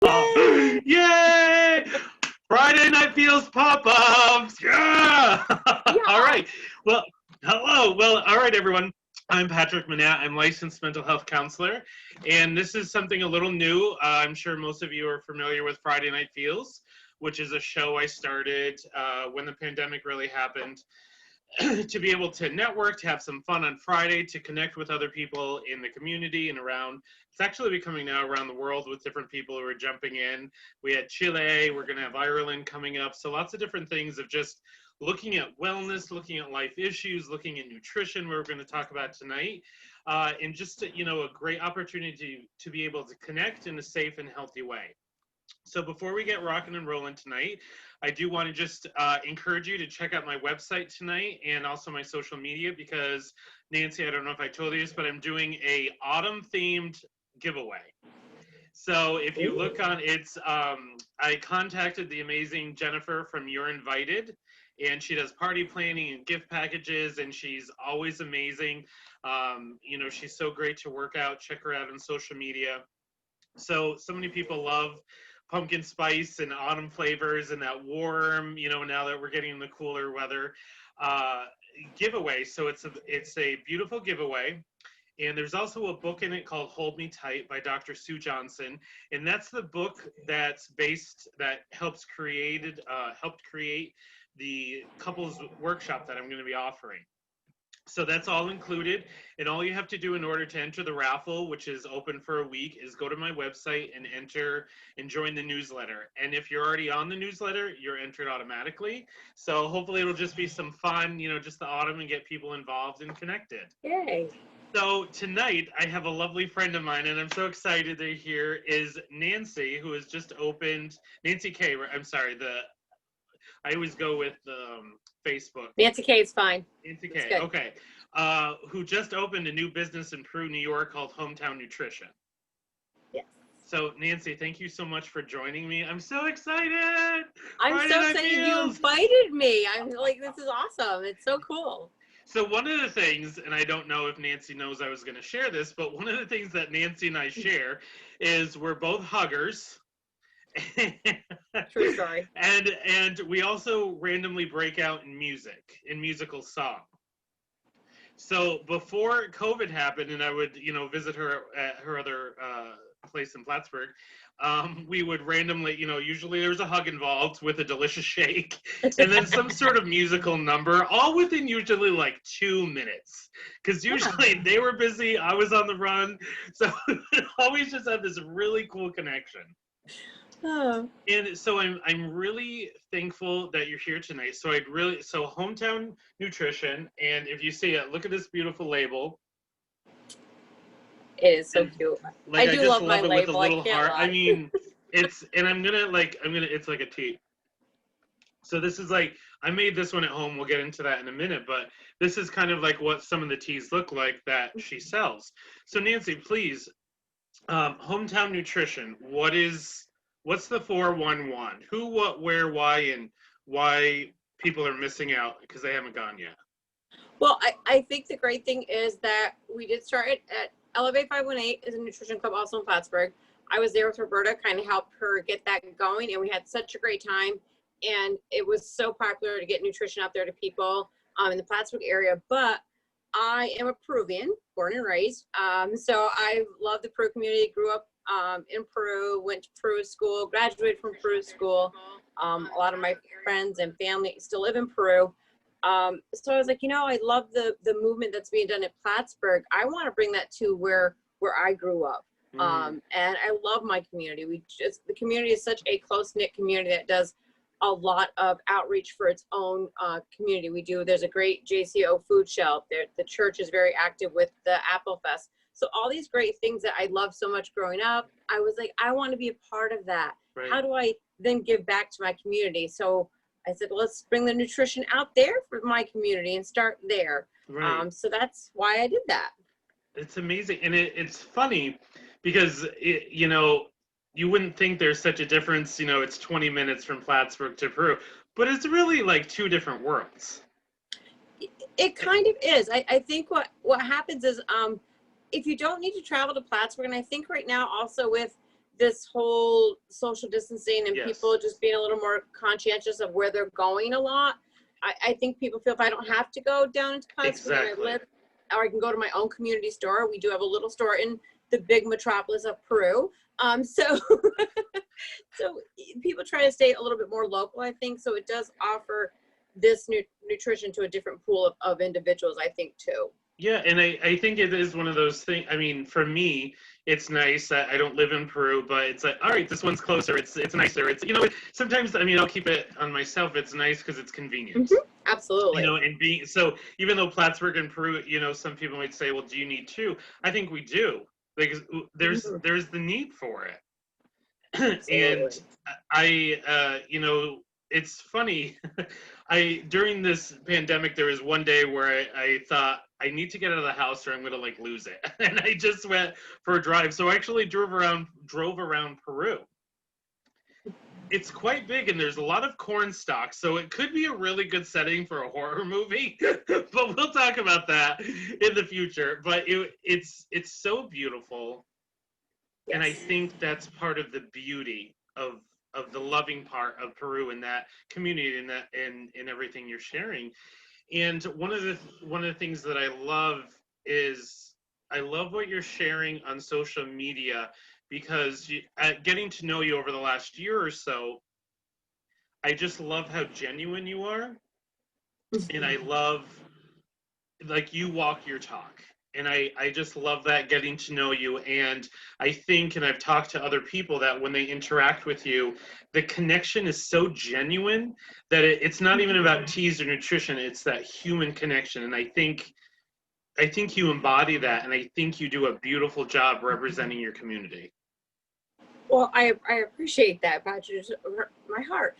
Yay! Friday Night Feels pop-ups! Yeah! All Yeah. right. Well, hello. Well, all right, everyone. I'm Patrick Monette. I'm licensed mental health counselor, and this is something a little new. I'm sure most of you are familiar with Friday Night Feels, which is a show I started when the pandemic really happened to be able to network, to have some fun on Friday, to connect with other people in the community and around. It's actually becoming now around the world with different people who are jumping in. We had Chile, we're going to have Ireland coming up. So lots of different things of just looking at wellness, looking at life issues, looking at nutrition, we're going to talk about tonight. And just, a great opportunity to be able to connect in a safe and healthy way. So before we get rocking and rolling tonight, I do want to just encourage you to check out my website tonight and also my social media because, Nancy, I don't know if I told you this, but I'm doing a autumn-themed giveaway. So if you look on I contacted the amazing Jennifer from You're Invited, and she does party planning and gift packages, and she's always amazing. She's so great to work out. Check her out on social media. So many people love pumpkin spice and autumn flavors and that warm, now that we're getting in the cooler weather, giveaway. So it's a beautiful giveaway. And there's also a book in it called Hold Me Tight by Dr. Sue Johnson. And that's the book that helped create the couples workshop that I'm going to be offering. So that's all included, and all you have to do in order to enter the raffle, which is open for a week, is go to my website and enter and join the newsletter. And if you're already on the newsletter, you're entered automatically. So hopefully it'll just be some fun, just the autumn and get people involved and connected. Yay. So tonight I have a lovely friend of mine, and I'm so excited they're here, is Nancy, who has just opened, Nancy K, I'm sorry, I always go with Facebook. Nancy K is fine. Nancy K, okay. Who just opened a new business in Peru, New York called Hometown Nutrition. Yes. So, Nancy, thank you so much for joining me. I'm so excited. I'm so excited you invited me. I'm like, this is awesome. It's so cool. So one of the things, and I don't know if Nancy knows I was going to share this, but one of the things that Nancy and I share is we're both huggers. True story. And we also randomly break out in musical song. So before COVID happened, and I would visit her at her other place in Plattsburgh, we would randomly, usually there's a hug involved with a delicious shake, and then some sort of musical number, all within usually like 2 minutes, because usually they were busy, I was on the run, so always just had this really cool connection. Oh. And so I'm really thankful that you're here tonight. So Hometown Nutrition, and if you see it, look at this beautiful label. It is so cute. Like, I do love my label. With a little heart. I mean, it's like a tea. So this is like, I made this one at home. We'll get into that in a minute, but this is kind of like what some of the teas look like that she sells. So Nancy, please, Hometown Nutrition, what's the 411? Who, what, where, why, and why people are missing out because they haven't gone yet? Well, I think the great thing is that we did start it at Elevate 518 is a nutrition club also in Plattsburgh. I was there with Roberta, kind of helped her get that going, and we had such a great time. And it was so popular to get nutrition out there to people in the Plattsburgh area. But I am a Peruvian, born and raised. So I love the Peru community, grew up in Peru, went to Peru school, graduated from Peru school. A lot of my friends and family still live in Peru. So I was like, I love the movement that's being done at Plattsburgh. I want to bring that to where I grew up. And I love my community. The community is such a close-knit community that does a lot of outreach for its own community. There's a great JCO food shelf. The church is very active with the Apple Fest. So all these great things that I loved so much growing up, I was like, I want to be a part of that. Right. How do I then give back to my community? So I said, let's bring the nutrition out there for my community and start there. Right. So that's why I did that. It's amazing. And it's funny because, you wouldn't think there's such a difference. It's 20 minutes from Plattsburgh to Peru, but it's really like two different worlds. It kind of is. I think what happens is if you don't need to travel to Plattsburgh, and I think right now also with this whole social distancing and Yes. people just being a little more conscientious of where they're going a lot, I think people feel if I don't have to go down into Plattsburgh where I live, or I can go to my own community store. We do have a little store in the big metropolis of Peru. So so people try to stay a little bit more local, I think. So it does offer this nutrition to a different pool of individuals, I think, too. Yeah, and I think it is one of those things. I mean, for me, it's nice that I don't live in Peru, but it's like, all right, this one's closer. It's nicer. It's, you know, sometimes, I mean, I'll keep it on myself. It's nice because it's convenient. Mm-hmm. Absolutely. You know, and being so, even though Plattsburgh and Peru, you know, some people might say, well, do you need two? I think we do, because there's the need for it. And you know, it's funny. During this pandemic, there was one day where I thought I need to get out of the house or I'm gonna like lose it, and I just went for a drive. So I actually drove around Peru. It's quite big, and there's a lot of corn stalks, so it could be a really good setting for a horror movie. But we'll talk about that in the future. But it's so beautiful. Yes. And I think that's part of the beauty of the loving part of Peru and that community and that and everything you're sharing. And one of the things that I love is I love what you're sharing on social media, because getting to know you over the last year or so, I just love how genuine you are, and I love, like, you walk your talk. And I just love that, getting to know you. And I think, and I've talked to other people, that when they interact with you, the connection is so genuine that it's not even about teas or nutrition. It's that human connection. And I think you embody that. And I think you do a beautiful job representing your community. Well, I appreciate that, Patrick. My heart.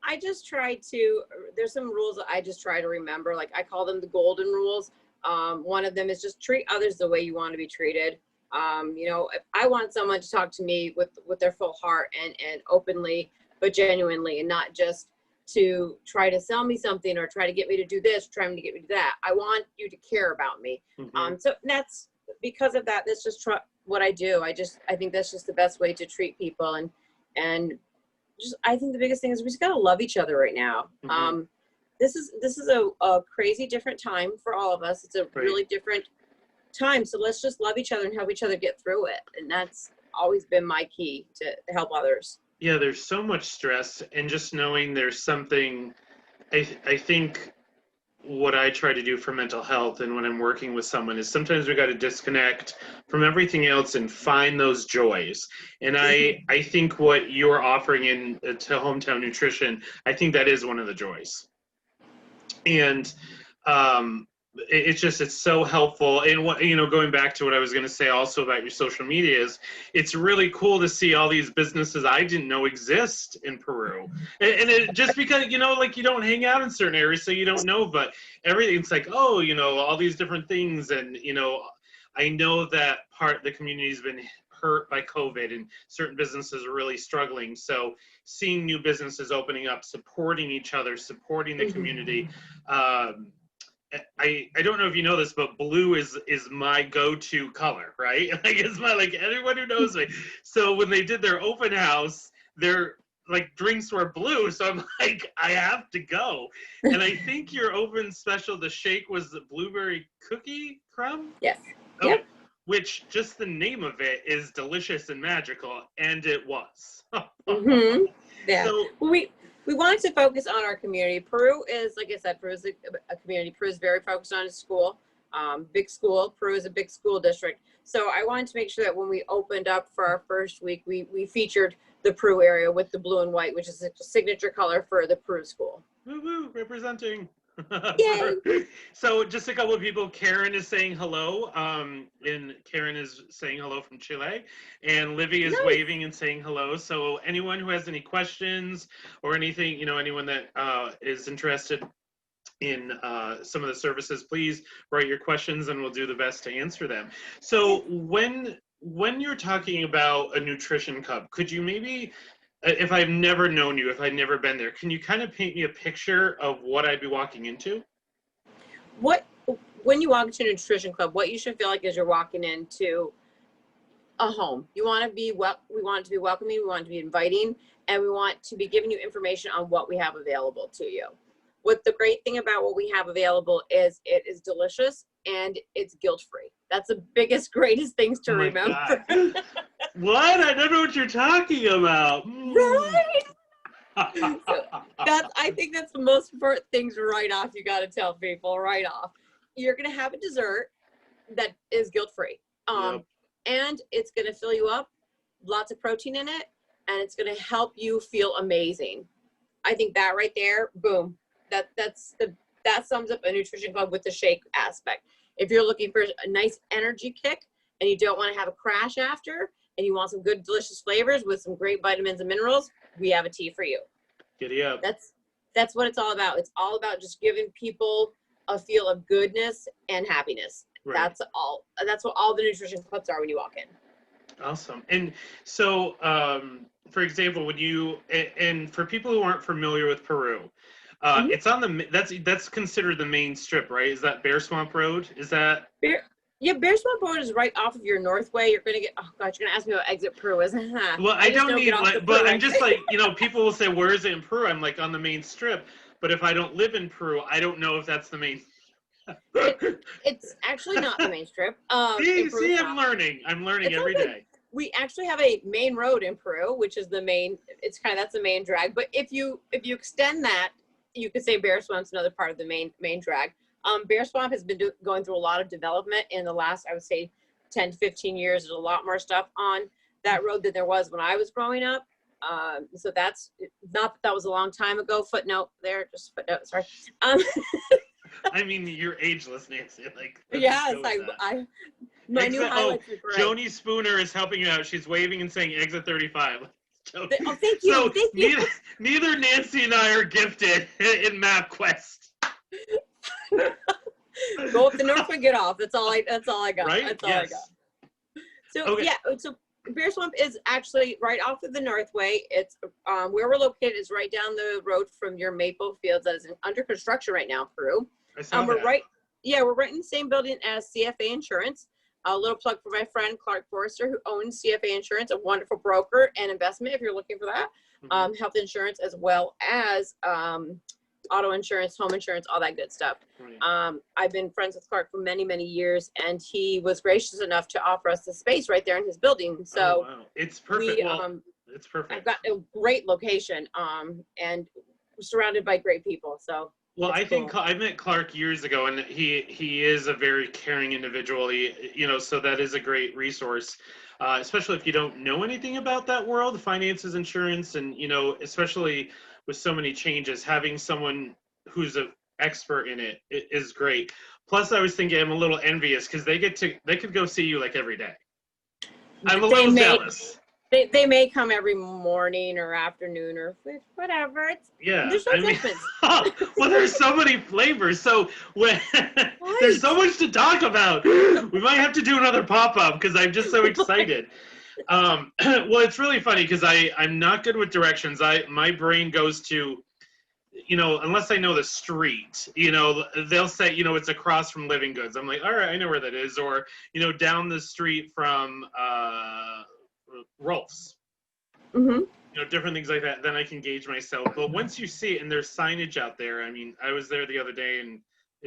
I just try to, there's some rules that I just try to remember. Like, I call them the golden rules. One of them is just treat others the way you want to be treated. You know, if I want someone to talk to me with their full heart and openly, but genuinely, and not just to try to sell me something or try to get me to do this, trying to get me to that. I want you to care about me. Mm-hmm. So that's, because of that, that's just what I do. I think that's just the best way to treat people. And just, I think the biggest thing is we just gotta love each other right now. Mm-hmm. This is a crazy different time for all of us. It's a really different time. So let's just love each other and help each other get through it. And that's always been my key to help others. Yeah, there's so much stress, and just knowing there's something, I think what I try to do for mental health and when I'm working with someone is sometimes we got to disconnect from everything else and find those joys. And I think what you're offering to Hometown Nutrition, I think that is one of the joys. And it's so helpful. And what, you know, going back to what I was going to say also about your social media, is it's really cool to see all these businesses I didn't know exist in Peru. And it just, because, you know, like, you don't hang out in certain areas, so you don't know, but everything's like, oh, you know, all these different things. And, you know, I know that the community's been hurt by COVID, and certain businesses are really struggling. So seeing new businesses opening up, supporting each other, supporting the community. I don't know if you know this, but blue is my go-to color, right? Like, it's my, like, everyone who knows me. So when they did their open house, their, like, drinks were blue. So I'm like, I have to go. And I think your open special, the shake, was the blueberry cookie crumb? Yes. Okay. Yep. Which, just the name of it is delicious and magical, and it was. Mm-hmm. Yeah. So, we wanted to focus on our community. Peru is, like I said, Peru is a community. Peru is very focused on its school, big school. Peru is a big school district. So I wanted to make sure that when we opened up for our first week, we featured the Peru area with the blue and white, which is a signature color for the Peru school. Woo-hoo, representing. Yay. So just a couple of people. Karen is saying hello, and Karen is saying hello from Chile, and Livy is waving and saying hello. So anyone who has any questions or anything, you know, anyone that is interested in some of the services, please write your questions and we'll do the best to answer them. So when you're talking about a nutrition club, could you maybe, if I've never known you, if I've never been there, can you kind of paint me a picture of what I'd be walking into? When you walk into a nutrition club, what you should feel like is you're walking into a home. You want to be we want it to be welcoming, we want it to be inviting, and we want to be giving you information on what we have available to you. What the great thing about what we have available is it is delicious and it's guilt-free. That's the biggest, greatest things to remember. What? I don't know what you're talking about. Right? So I think that's the most important things right off. You got to tell people right off. You're going to have a dessert that is guilt-free. Yep. And it's going to fill you up, lots of protein in it, and it's going to help you feel amazing. I think that right there, boom, that sums up a nutrition club with the shake aspect. If you're looking for a nice energy kick and you don't want to have a crash after, and you want some good, delicious flavors with some great vitamins and minerals, we have a tea for you. Giddy up. That's what it's all about. It's all about just giving people a feel of goodness and happiness. Right. That's all. That's what all the nutrition clubs are when you walk in. Awesome. And so, for example, when you, and for people who aren't familiar with Peru, it's on the, that's considered the main strip, right? Is that Bear Swamp Road? Is that? Yeah, Bear Swamp Road is right off of your Northway. You're going to get, oh God, you're going to ask me what exit Peru is. Well, I don't need, but I'm just like, you know, people will say, where is it in Peru? I'm like, on the main strip. But if I don't live in Peru, I don't know if that's the main. It's actually not the main strip. See, I'm learning every day. We actually have a main road in Peru, which is the main, that's the main drag. But if you extend that, you could say Bear Swamp's another part of the main drag. Bear Swamp has been going through a lot of development in the last, I would say, 10 to 15 years. There's a lot more stuff on that road than there was when I was growing up. So that's not that was a long time ago. Footnote there, just footnote. Sorry. I mean, you're ageless, Nancy. Like, yes, my new highlights. Joni Spooner is helping you out. She's waving and saying exit 35. Oh, thank you. So thank you. Neither Nancy and I are gifted in MapQuest. Go up the Northway, get off. That's all I got. Right? That's all I got. So okay. Yeah, so Bear Swamp is actually right off of the Northway. It's where we're located is right down the road from your maple fields that is under construction right now, Peru. I saw that. We're right in the same building as CFA Insurance. A little plug for my friend Clark Forrester, who owns CFA Insurance, a wonderful broker and investment if you're looking for that. Health insurance as well as auto insurance, home insurance, all that good stuff. Right. I've been friends with Clark for many, many years, and he was gracious enough to offer us the space right there in his building. So wow. It's perfect. It's perfect. I've got a great location, and surrounded by great people. So. Well, I think I met Clark years ago, and he is a very caring individual. So that is a great resource, especially if you don't know anything about that world, finances, insurance, and especially with so many changes, having someone who's an expert in it is great. Plus, I was thinking I'm a little envious because they could go see you like every day. I'm a little jealous. They may come every morning or afternoon or whatever. There's no judgment. Well, there's so many flavors. So there's so much to talk about. We might have to do another pop-up because I'm just so excited. Well, it's really funny because I'm not good with directions. My brain goes to, unless I know the street, they'll say, it's across from Living Goods. I'm like, all right, I know where that is. Or, down the street from Rolf's, different things like that, then I can gauge myself. But once you see it and there's signage out there, I mean, I was there the other day and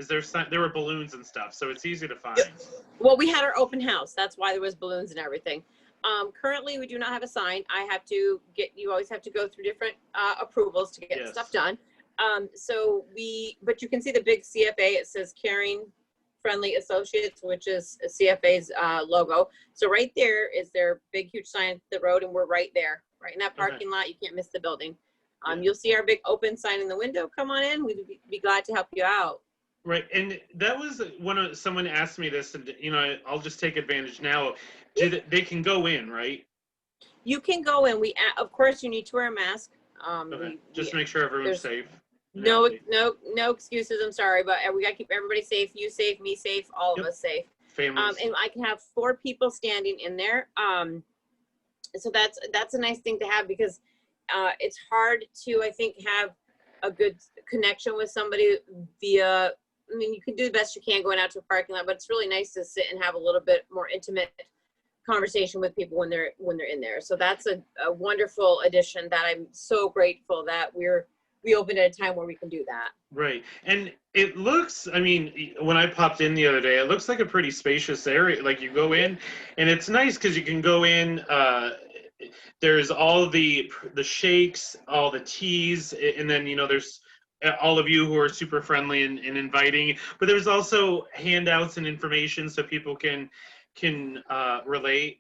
there were balloons and stuff, so it's easy to find. Well, we had our open house. That's why there was balloons and everything. Currently, we do not have a sign. You always have to go through different approvals to get stuff done. But you can see the big CFA. It says Caring Friendly Associates, which is CFA's logo. So right there is their big, huge sign at the road, and we're right there, right in that parking lot. You can't miss the building. You'll see our big open sign in the window. Come on in. We'd be glad to help you out. Right, and that was someone asked me this, and I'll just take advantage now. They can go in, right? You can go in. Of course, you need to wear a mask. Just to make sure everyone's safe. No excuses. I'm sorry, but we got to keep everybody safe. You safe, me safe, all of us safe. Families. And I can have 4 people standing in there. So that's a nice thing to have because it's hard to, I think, have a good connection with somebody via. I mean, you can do the best you can going out to a parking lot, but it's really nice to sit and have a little bit more intimate conversation with people when they're in there. So that's a wonderful addition that I'm so grateful that we opened at a time where we can do that. Right. And it looks, I mean, when I popped in the other day, it looks like a pretty spacious area. Like you go in and it's nice because you can go in, there's all the shakes, all the teas, and then, you know, there's all of you who are super friendly and inviting, but there's also handouts and information so people can relate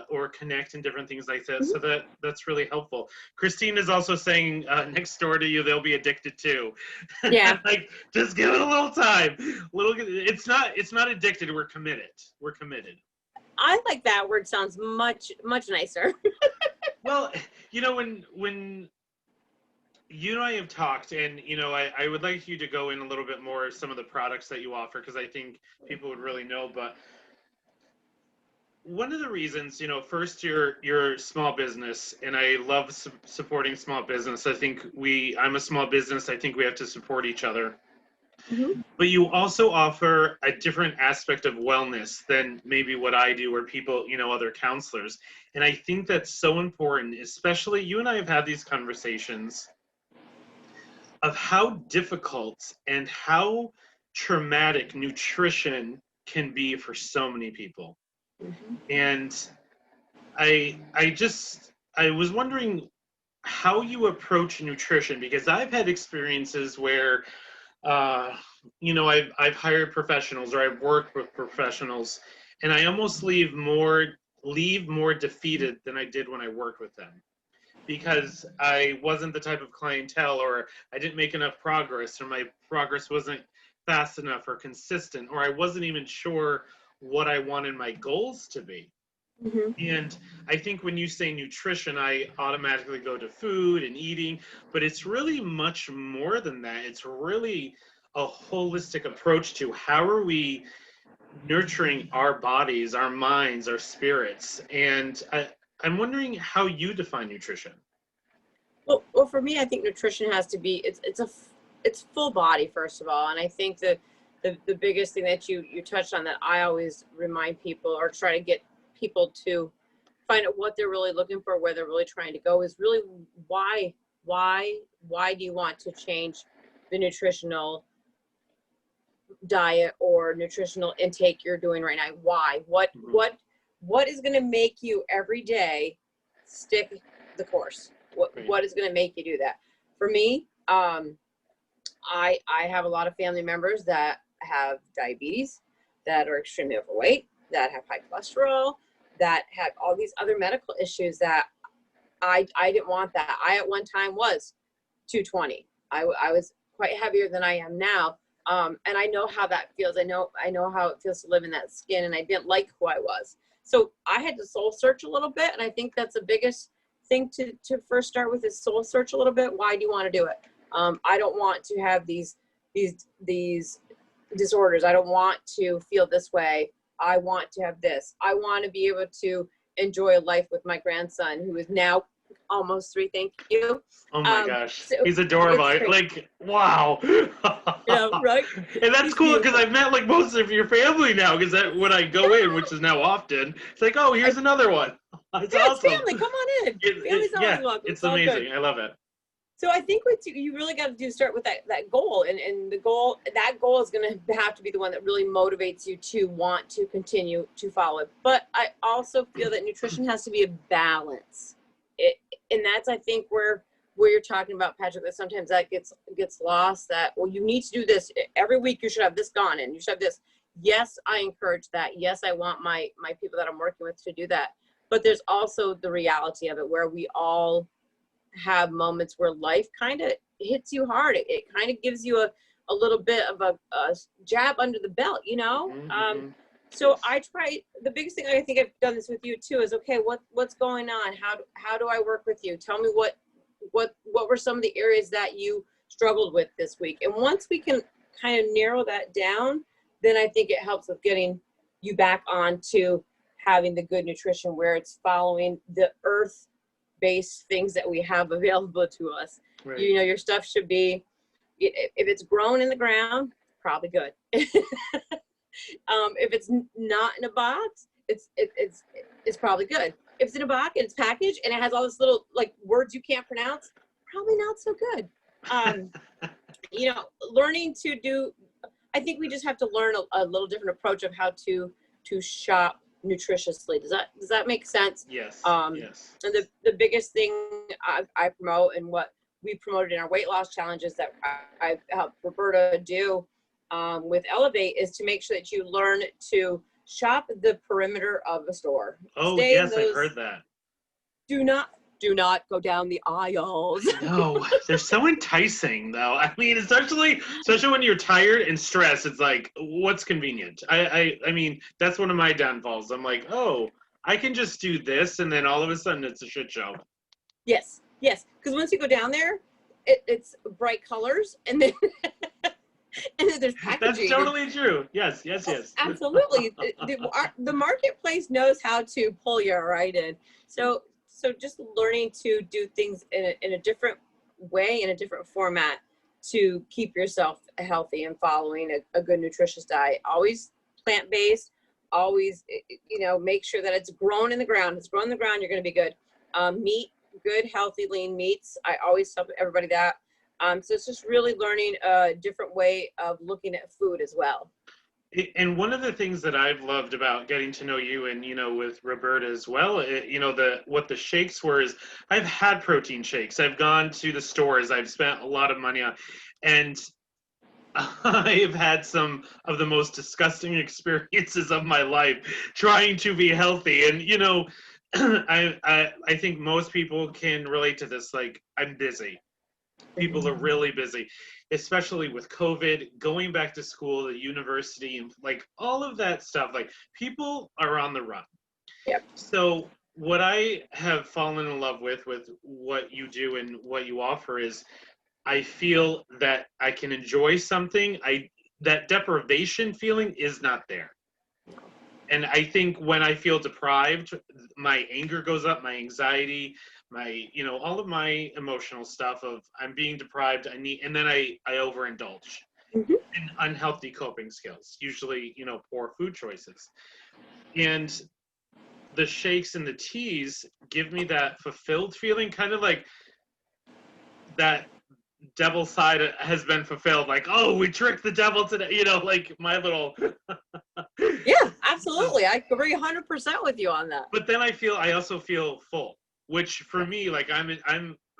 or connect and different things like that. So that's really helpful. Christine is also saying next door to you they'll be addicted too. Yeah. Like just give it a little time. It's not addicted. We're committed. We're committed. I like that word. Sounds much nicer. Well, you know, when you and I have talked, and you know, I would like you to go in a little bit more of some of the products that you offer because I think people would really know, but one of the reasons, you know, first you're small business, and I love supporting small business. I think I'm a small business. I think we have to support each other. Mm-hmm. But you also offer a different aspect of wellness than maybe what I do or people, you know, other counselors. And I think that's so important, especially you and I have had these conversations of how difficult and how traumatic nutrition can be for so many people. Mm-hmm. And I was wondering how you approach nutrition, because I've had experiences where you know, I've hired professionals or I've worked with professionals, and I almost leave more defeated than I did when I worked with them, because I wasn't the type of clientele, or I didn't make enough progress, or my progress wasn't fast enough or consistent, or I wasn't even sure what I wanted my goals to be. Mm-hmm. And I think when you say nutrition, I automatically go to food and eating, but it's really much more than that. It's really a holistic approach to how are we nurturing our bodies, our minds, our spirits. And I'm wondering how you define nutrition. Well, for me, I think nutrition has to be it's full body first of all, and I think that the biggest thing that you touched on that I always remind people or try to get people to find out what they're really looking for, where they're really trying to go, is really why do you want to change the nutritional diet or nutritional intake you're doing right now? Why? What is going to make you every day stick the course? What is going to make you do that? For me, I have a lot of family members that have diabetes, that are extremely overweight, that have high cholesterol, that have all these other medical issues that I didn't want that. I at one time was 220. I was quite heavier than I am now. And I know how that feels. I know how it feels to live in that skin, and I didn't like who I was. So I had to soul search a little bit, and I think that's the biggest thing to first start with is soul search a little bit. Why do you want to do it? I don't want to have these disorders. I don't want to feel this way. I want to have this. I want to be able to enjoy life with my grandson, who is now almost 3. Thank you. Oh my gosh, so he's adorable. Like, wow. Yeah, right. And that's cool because I've met like most of your family now. Because when I go in, which is now often, it's like, oh, here's another one. It's awesome. It's family. Come on in. Family's always welcome. It's amazing. I love it. So I think what you really got to do is start with that goal, and that goal is going to have to be the one that really motivates you to want to continue to follow it. But I also feel that nutrition has to be a balance. And that's, I think, where you're talking about, Patrick, that sometimes that gets lost, that, well, you need to do this every week. You should have this gone in. You should have this. Yes, I encourage that. Yes, I want my people that I'm working with to do that. But there's also the reality of it where we all have moments where life kind of hits you hard. It kind of gives you a little bit of a jab under the belt, you know? Mm-hmm. So I try, the biggest thing, I think I've done this with you too, is, okay, what's going on? How do I work with you? Tell me what were some of the areas that you struggled with this week? And once we can kind of narrow that down, then I think it helps with getting you back on to having the good nutrition where it's following the earth-based things that we have available to us. Right. You know, your stuff should be, if it's grown in the ground, probably good. If it's not in a box, it's it's probably good. If it's in a box and it's packaged and it has all this little like words you can't pronounce, probably not so good. Um, you know, learning to do, I think we just have to learn a little different approach of how to shop nutritiously. Does that make sense? Yes. Yes. And the biggest thing I promote, and what we promoted in our weight loss challenges that I've helped Roberta do with Elevate, is to make sure that you learn to shop the perimeter of a store. Oh, Stay yes, in those, I've heard that. do not go down the aisles. No, they're so enticing, though. I mean, especially when you're tired and stressed, it's like, what's convenient? I mean, that's one of my downfalls. I'm like, oh, I can just do this, and then all of a sudden, it's a shit show. Yes, because once you go down there, it's bright colors, and then and then there's packaging. That's totally true. Yes. Absolutely. The marketplace knows how to pull you right in. So just learning to do things in a different way, in a different format, to keep yourself healthy and following a good nutritious diet. Always plant-based. Always, you know, make sure that it's grown in the ground. If it's grown in the ground, you're going to be good. Meat, good, healthy, lean meats. I always tell everybody that. So it's just really learning a different way of looking at food as well. And one of the things that I've loved about getting to know you, and you know, with Roberta as well, you know, what the shakes were is, I've had protein shakes. I've gone to the stores. I've spent a lot of money on, and I've had some of the most disgusting experiences of my life trying to be healthy. And you know, I think most people can relate to this. Like, I'm busy. People are really busy, especially with COVID, going back to school, the university, and like all of that stuff. Like, people are on the run. Yep. So what I have fallen in love with what you do and what you offer is, I feel that I can enjoy something. That deprivation feeling is not there. And I think when I feel deprived, my anger goes up, my anxiety, you know, all of my emotional stuff of, I'm being deprived, and then I overindulge in unhealthy coping skills, usually, you know, poor food choices. And the shakes and the teas give me that fulfilled feeling, kind of like that devil side has been fulfilled. Like, oh, we tricked the devil today, you know, like my little. Yeah, absolutely. I agree 100% with you on that. But then I also feel full, which for me, like, I'm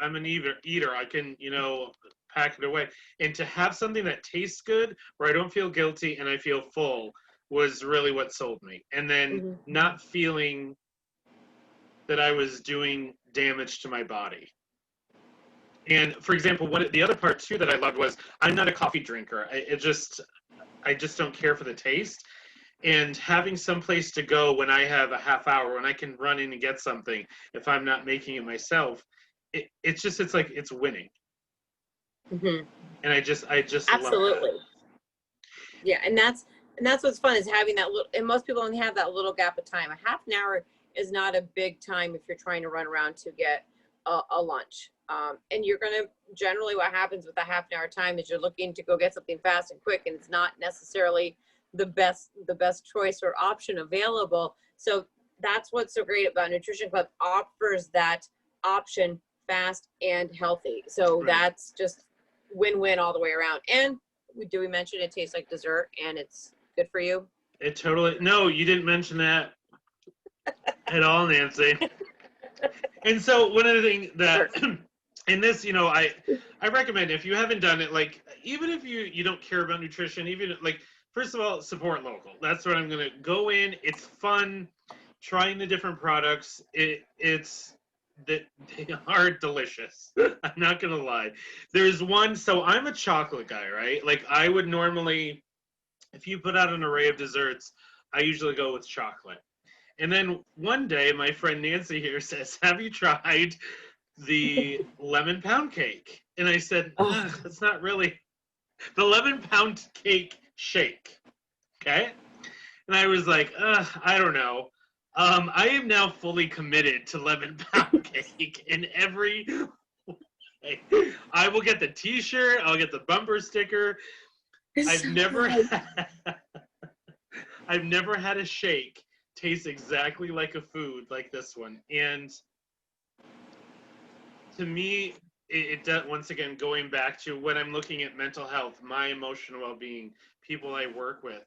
an eater. I can, you know, pack it away. And to have something that tastes good, where I don't feel guilty and I feel full, was really what sold me. And then not feeling that I was doing damage to my body. And for example, the other part too that I loved was, I'm not a coffee drinker. I just don't care for the taste. And having some place to go when I have a half hour, when I can run in and get something, if I'm not making it myself, it's like it's winning. And I just absolutely love that. Yeah, and that's what's fun, is having that little, and most people only have that little gap of time. A half an hour is not a big time if you're trying to run around to get a lunch. And you're gonna, generally what happens with a half an hour time is you're looking to go get something fast and quick, and it's not necessarily the best choice or option available. So that's what's so great about Nutrition Club, offers that option, fast and healthy. So that's just win-win all the way around. And we mention it tastes like dessert and it's good for you? It totally, no, you didn't mention that at all, Nancy. And so one of the things that, and this, you know, I recommend, if you haven't done it, like, even if you don't care about nutrition, even like, first of all, support local. That's what I'm going to go in. It's fun trying the different products. It's that they are delicious. I'm not going to lie. There's one, so I'm a chocolate guy, right? Like, I would normally, if you put out an array of desserts, I usually go with chocolate. And then one day, my friend Nancy here says, have you tried the lemon pound cake? And I said, it's not really the lemon pound cake shake. Okay. And I was like, I don't know. I am now fully committed to lemon pound cake in every way. I will get the t-shirt. I'll get the bumper sticker. I've never had a shake tastes exactly like a food like this one. And to me, it does, once again, going back to when I'm looking at mental health, my emotional well-being, people I work with,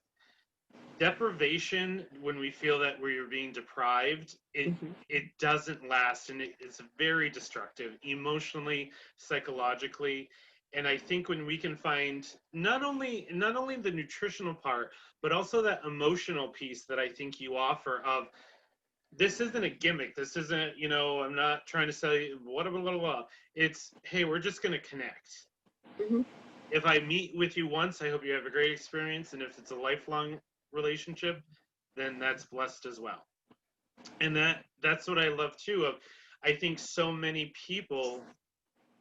deprivation, when we feel that we're being deprived, it doesn't last, and it's very destructive emotionally, psychologically. And I think when we can find not only the nutritional part, but also that emotional piece that I think you offer of, this isn't a gimmick. This isn't, I'm not trying to say blah, blah, blah, blah. It's, hey, we're just going to connect. Mm-hmm. If I meet with you once, I hope you have a great experience. And if it's a lifelong relationship, then that's blessed as well. And that's what I love too. I think so many people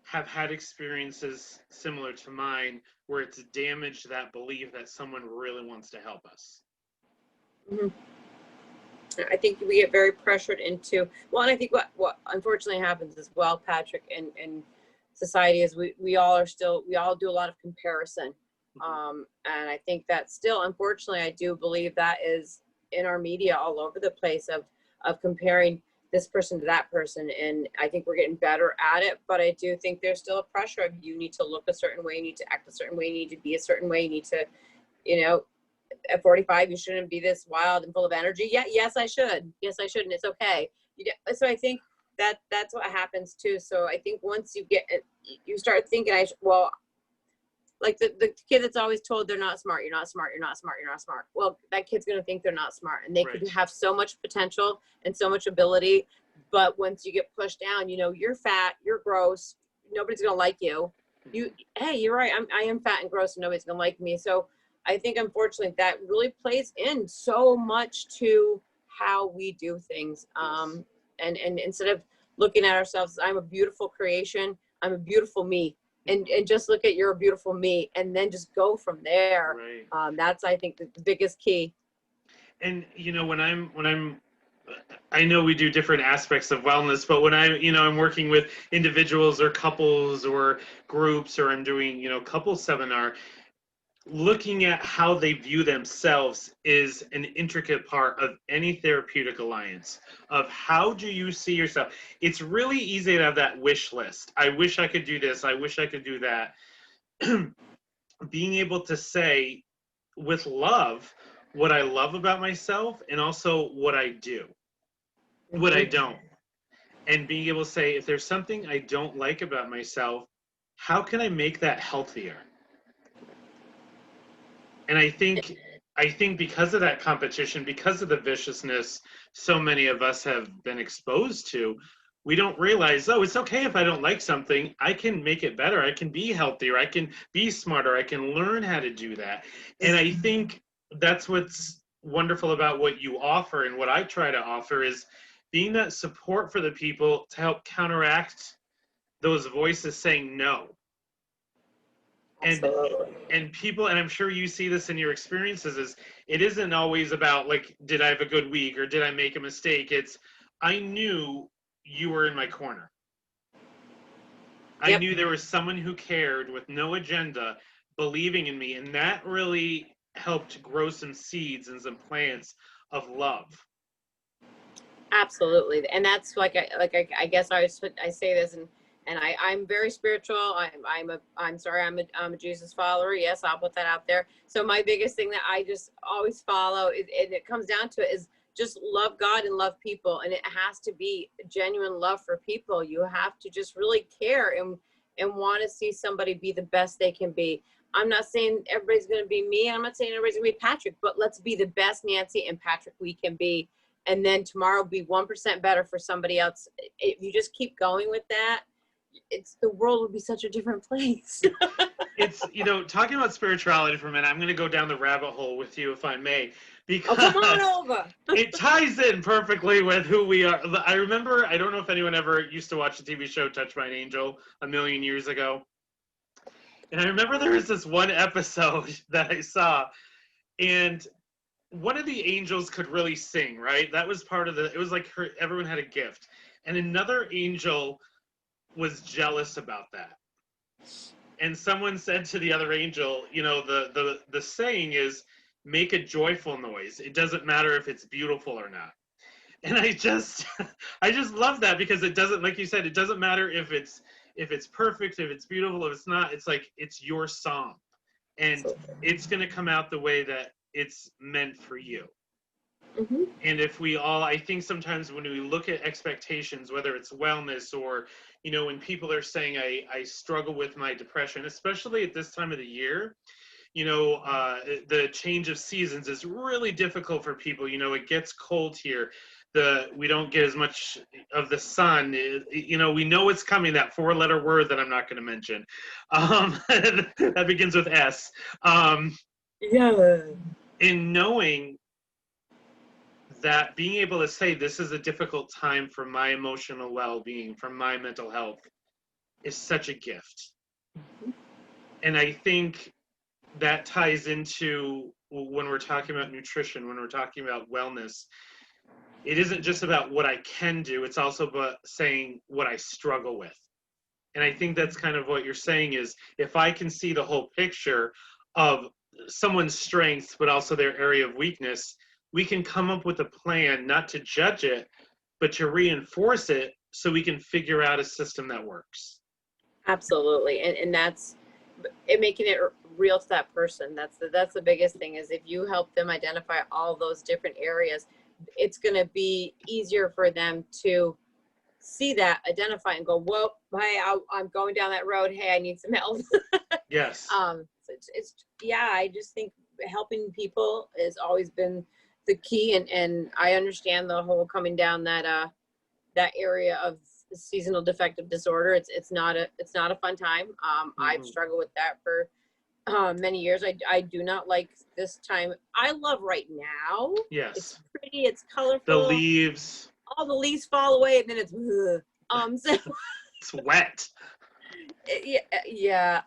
have had experiences similar to mine where it's damaged that belief that someone really wants to help us. Mm-hmm. I think we get very pressured into, well, and I think what unfortunately happens as well, Patrick, in society is we all do a lot of comparison. And I think that still, unfortunately, I do believe that is in our media all over the place of comparing this person to that person. And I think we're getting better at it, but I do think there's still a pressure of, you need to look a certain way, you need to act a certain way, you need to be a certain way, you need to, at 45, you shouldn't be this wild and full of energy. Yeah, yes, I should. Yes, I should, and it's okay. So I think that's what happens too. So I think once you start thinking, like the kid that's always told they're not smart, you're not smart, you're not smart, you're not smart. Well, that kid's gonna think they're not smart, and they could have so much potential and so much ability, but once you get pushed down, you're fat, you're gross, nobody's gonna like you. Hey, you're right. I am fat and gross, and nobody's gonna like me. So I think, unfortunately, that really plays in so much to how we do things. And instead of looking at ourselves, I'm a beautiful creation, I'm a beautiful me, and just look at you're a beautiful me, and then just go from there. That's, I think, the biggest key. And when I know we do different aspects of wellness, but when I'm working with individuals or couples or groups, or I'm doing, couple seminar, looking at how they view themselves is an intricate part of any therapeutic alliance of how do you see yourself. It's really easy to have that wish list. I wish I could do this. I wish I could do that. Being able to say with love what I love about myself, and also what I do, what I don't. And being able to say, if there's something I don't like about myself, how can I make that healthier? And I think because of that competition, because of the viciousness so many of us have been exposed to, we don't realize, oh, it's okay if I don't like something. I can make it better. I can be healthier. I can be smarter. I can learn how to do that. And I think that's what's wonderful about what you offer, and what I try to offer is being that support for the people to help counteract those voices saying no. And people, and I'm sure you see this in your experiences, is it isn't always about like, did I have a good week or did I make a mistake? It's, I knew you were in my corner. I knew there was someone who cared with no agenda, believing in me, and that really helped grow some seeds and some plants of love. Absolutely. And that's I guess I say this, and I'm very spiritual. I'm a Jesus follower. Yes, I'll put that out there. So my biggest thing that I just always follow is, and it comes down to it, is just love God and love people. And it has to be genuine love for people. You have to just really care and want to see somebody be the best they can be. I'm not saying everybody's going to be me. I'm not saying everybody's going to be Patrick, but let's be the best Nancy and Patrick we can be. And then tomorrow be 1% better for somebody else. If you just keep going with that, the world would be such a different place. It's, talking about spirituality for a minute, I'm going to go down the rabbit hole with you, if I may, because come on over. It ties in perfectly with who we are. I remember, I don't know if anyone ever used to watch the TV show Touch by an Angel a million years ago. And I remember there was this one episode that I saw, and one of the angels could really sing, right? That was part of it was like everyone had a gift. And another angel was jealous about that. And someone said to the other angel, the saying is, make a joyful noise. It doesn't matter if it's beautiful or not. And I just I just love that, because it doesn't, like you said, it doesn't matter if it's perfect, if it's beautiful, if it's not. It's like, it's your song, and it's going to come out the way that it's meant for you. Mm-hmm. And if we all, I think sometimes when we look at expectations, whether it's wellness or, you know, when people are saying, I struggle with my depression, especially at this time of the year, you know, the change of seasons is really difficult for people. You know, it gets cold here. We don't get as much of the sun. You know, we know it's coming, that 4-letter word that I'm not going to mention. That begins with S. Yeah. In knowing that, being able to say, this is a difficult time for my emotional well-being, for my mental health, is such a gift. And I think that ties into when we're talking about nutrition, when we're talking about wellness. It isn't just about what I can do, it's also about saying what I struggle with. And I think that's kind of what you're saying, is if I can see the whole picture of someone's strengths, but also their area of weakness, we can come up with a plan, not to judge it, but to reinforce it, so we can figure out a system that works. Absolutely. And that's it, making it real to that person. That's the biggest thing, is if you help them identify all those different areas, it's going to be easier for them to see that, identify, and go, whoa, hey, I'm going down that road. Hey, I need some help. Yes. So it's yeah, I just think helping people has always been the key. And I understand the whole coming down that area of seasonal defective disorder. It's not a fun time. I've struggled with that for many years. I do not like this time. I love right now. Yes. It's pretty, it's colorful. The leaves. All the leaves fall away, and then it's so it's wet. Yeah.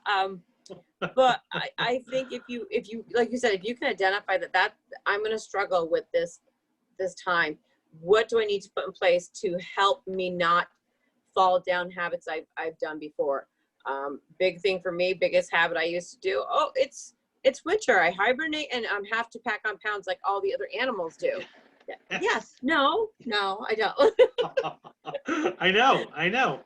But I think if you like you said, if you can identify that I'm going to struggle with this time, what do I need to put in place to help me not fall down habits I've done before? Big thing for me, biggest habit I used to do. Oh, it's winter. I hibernate and have to pack on pounds like all the other animals do. Yes. No, I don't. I know.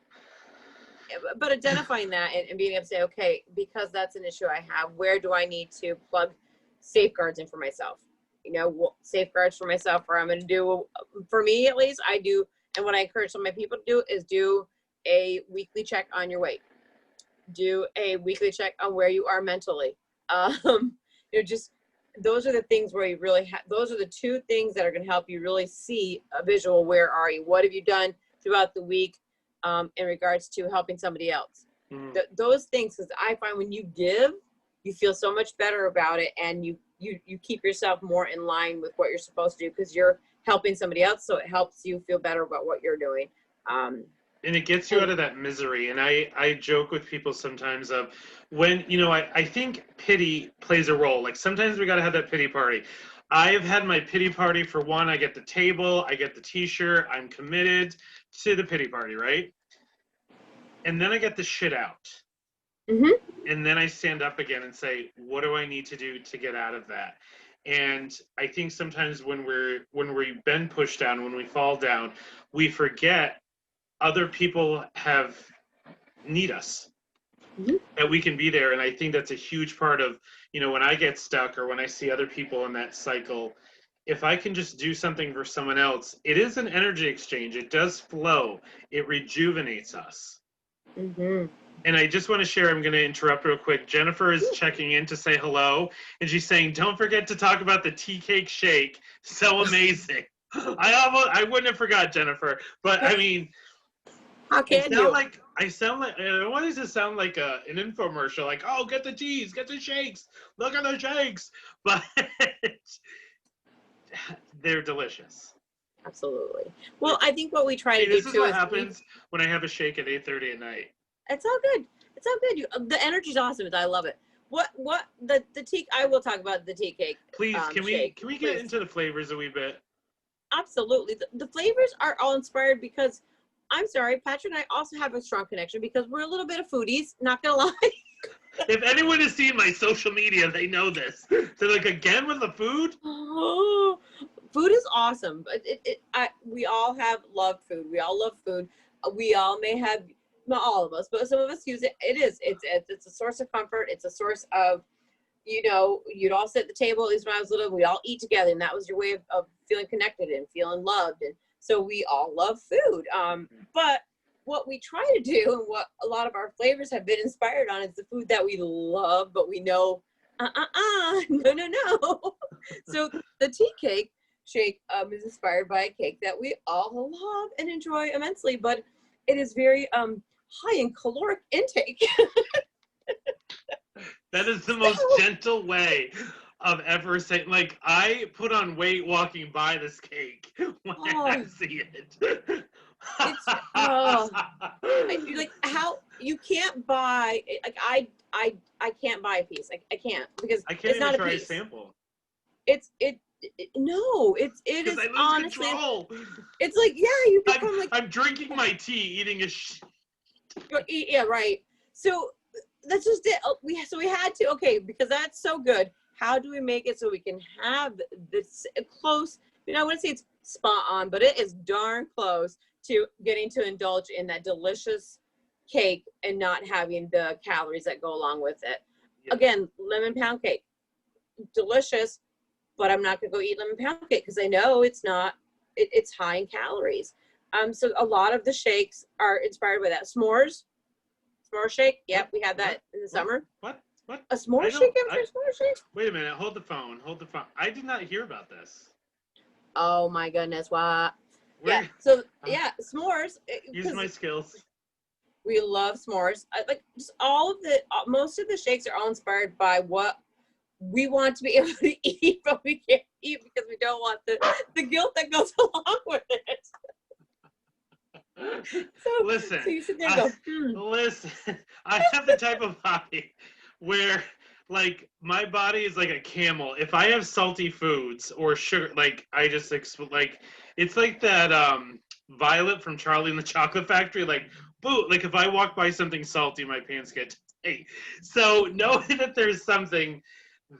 But identifying that and being able to say, okay, because that's an issue I have, where do I need to plug safeguards in for myself? You know, safeguards for myself, or I'm going to do, for me at least, I do. And what I encourage some of my people to do is do a weekly check on your weight. Do a weekly check on where you are mentally. Just, those are the things where you really those are the two things that are going to help you really see a visual. Where are you? What have you done throughout the week in regards to helping somebody else? Those things, because I find when you give, you feel so much better about it, and you keep yourself more in line with what you're supposed to do, because you're helping somebody else, so it helps you feel better about what you're doing. And it gets you out of that misery. And I joke with people sometimes of when, you know, I think pity plays a role. Like sometimes we got to have that pity party. I've had my pity party for one. I get the table, I get the t-shirt, I'm committed to the pity party, right? And then I get the shit out. And then I stand up again and say, what do I need to do to get out of that? And I think sometimes when we've been pushed down, when we fall down, we forget other people need us, that we can be there. And I think that's a huge part of, you know, when I get stuck or when I see other people in that cycle, if I can just do something for someone else, it is an energy exchange. It does flow. It rejuvenates us. And I just want to share, I'm going to interrupt real quick. Jennifer is checking in to say hello. And she's saying, don't forget to talk about the tea cake shake. So amazing. I wouldn't have forgot, Jennifer. But I mean, how can you? I don't want it to sound like an infomercial, like, oh, get the teas, get the shakes, look at the shakes. But they're delicious. Absolutely. Well, I think what we try to do this is what happens when I have a shake at 8:30 at night. It's all good. It's all good. The energy's awesome. I love it. What the tea? I will talk about the tea cake. Please, can we get into the flavors a wee bit? Absolutely. The flavors are all inspired because, I'm sorry, Patrick and I also have a strong connection because we're a little bit of foodies. Not gonna lie. If anyone has seen my social media, they know this. So like again with the food. Oh, food is awesome, but we all have loved food. We all love food. We all may have, not all of us, but some of us use it. It's a source of comfort. It's a source of, you'd all sit at the table. At least when I was little, we all eat together, and that was your way of feeling connected and feeling loved. And so we all love food. But what we try to do, and what a lot of our flavors have been inspired on, is the food that we love, but we know, no. So the tea cake shake is inspired by a cake that we all love and enjoy immensely, but it is very high in caloric intake. That is the most gentle way of ever saying, like, I put on weight walking by this cake when I see it. It's like how you can't buy, like I can't buy a piece. I can't, because I can't it's even not try a piece. a sample. It is honestly, control. It's like, yeah, you become I'm drinking my tea, eating a yeah, right. So that's just it. We had to, okay, because that's so good. How do we make it so we can have this close, I wouldn't say it's spot on, but it is darn close to getting to indulge in that delicious cake and not having the calories that go along with it. Yeah. Again, lemon pound cake, delicious, but I'm not gonna go eat lemon pound cake because I know it's it's high in calories. So a lot of the shakes are inspired by that. S'more shake. Yep, we had that in the summer. What? A s'more shake? S'more shake? Wait a minute. Hold the phone. I did not hear about this. Oh my goodness! What? Yeah. So yeah, s'mores. Use my skills. We love s'mores. Like just most of the shakes are all inspired by what we want to be able to eat, but we can't eat because we don't want the guilt that goes along with it. So listen, so you sit there and go, listen, I have the type of body where, like, my body is like a camel. If I have salty foods or sugar, like, I just, like, it's like that Violet from Charlie and the Chocolate Factory, like, boo, like, if I walk by something salty, my pants get tight. So knowing that there's something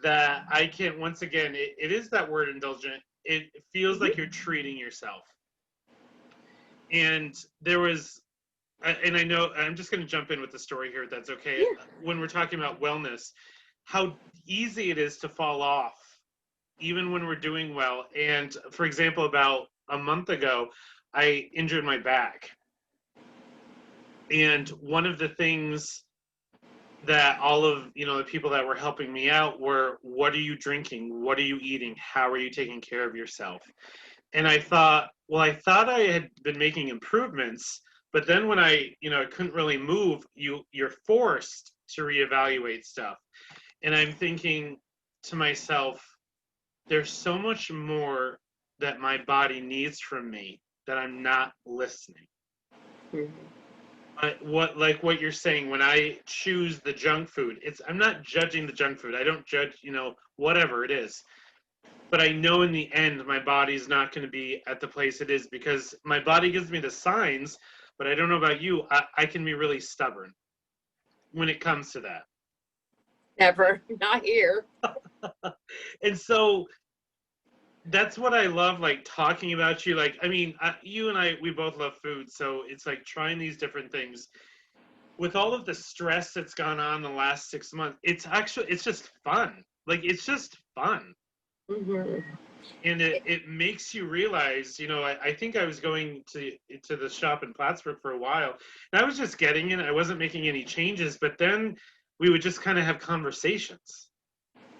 that I can't, once again, it is that word indulgent. It feels like you're treating yourself. And there was, and I know, I'm just going to jump in with the story here, if that's okay. Yeah. When we're talking about wellness, how easy it is to fall off, even when we're doing well. And for example, about a month ago, I injured my back. And one of the things that all of, the people that were helping me out were, what are you drinking? What are you eating? How are you taking care of yourself? And I thought, I had been making improvements, but then when I couldn't really move, you're forced to reevaluate stuff. And I'm thinking to myself, there's so much more that my body needs from me that I'm not listening. Mm-hmm. What you're saying, when I choose the junk food, I'm not judging the junk food. I don't judge, whatever it is. But I know in the end, my body's not going to be at the place it is, because my body gives me the signs, but I don't know about you. I can be really stubborn when it comes to that. Never, not here. And so that's what I love, like, talking about you. Like, I mean, you and I, we both love food. So it's like trying these different things. With all of the stress that's gone on the last 6 months, it's just fun. Like, it's just fun. Mm-hmm. And it makes you realize, I think I was going to the shop in Plattsburgh for a while, and I was just getting in. I wasn't making any changes, but then we would just kind of have conversations.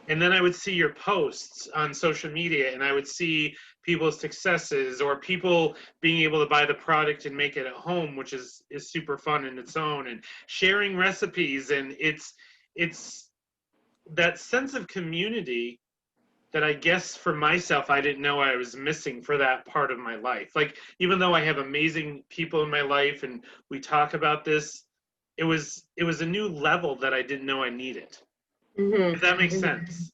And then I would see your posts on social media, and I would see people's successes or people being able to buy the product and make it at home, which is super fun in its own, and sharing recipes. And it's that sense of community that I guess for myself, I didn't know I was missing for that part of my life. Like, even though I have amazing people in my life and we talk about this, it was a new level that I didn't know I needed. Mm-hmm. If that makes sense.